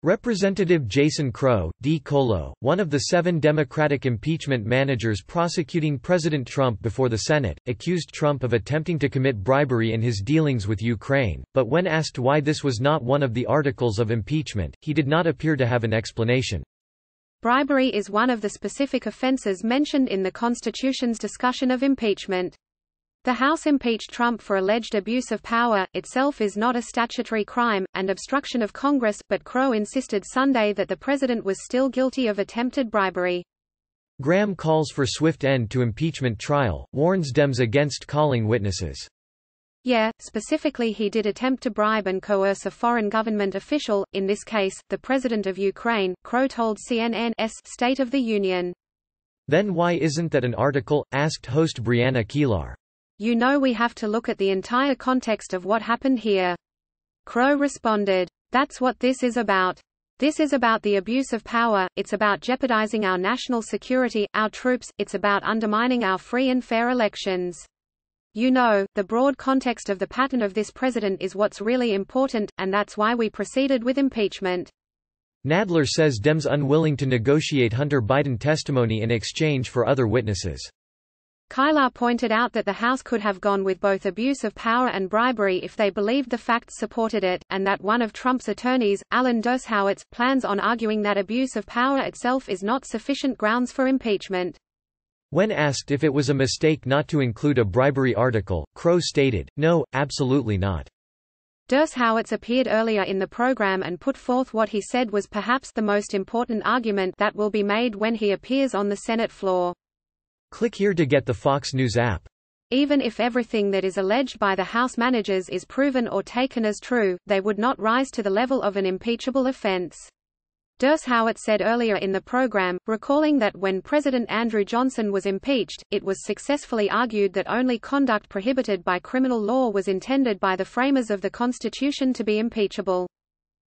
Representative Jason Crow, D-Colo, one of the 7 Democratic impeachment managers prosecuting President Trump before the Senate, accused Trump of attempting to commit bribery in his dealings with Ukraine, but when asked why this was not one of the articles of impeachment, he did not appear to have an explanation. Bribery is one of the specific offenses mentioned in the Constitution's discussion of impeachment. The House impeached Trump for alleged abuse of power, itself is not a statutory crime, and obstruction of Congress, but Crow insisted Sunday that the president was still guilty of attempted bribery. Graham calls for swift end to impeachment trial, warns Dems against calling witnesses. Yeah, specifically he did attempt to bribe and coerce a foreign government official, in this case, the president of Ukraine, Crow told CNN's State of the Union. Then why isn't that an article? Asked host Brianna Keilar. You know, we have to look at the entire context of what happened here. Crow responded. That's what this is about. This is about the abuse of power, it's about jeopardizing our national security, our troops, it's about undermining our free and fair elections. You know, the broad context of the pattern of this president is what's really important, and that's why we proceeded with impeachment. Nadler says Dems unwilling to negotiate Hunter Biden testimony in exchange for other witnesses. Keilar pointed out that the House could have gone with both abuse of power and bribery if they believed the facts supported it, and that one of Trump's attorneys, Alan Dershowitz, plans on arguing that abuse of power itself is not sufficient grounds for impeachment. When asked if it was a mistake not to include a bribery article, Crow stated, "No, absolutely not." Dershowitz appeared earlier in the program and put forth what he said was perhaps the most important argument that will be made when he appears on the Senate floor. Click here to get the Fox News app. Even if everything that is alleged by the House managers is proven or taken as true, they would not rise to the level of an impeachable offense. Dershowitz said earlier in the program, recalling that when President Andrew Johnson was impeached, it was successfully argued that only conduct prohibited by criminal law was intended by the framers of the Constitution to be impeachable.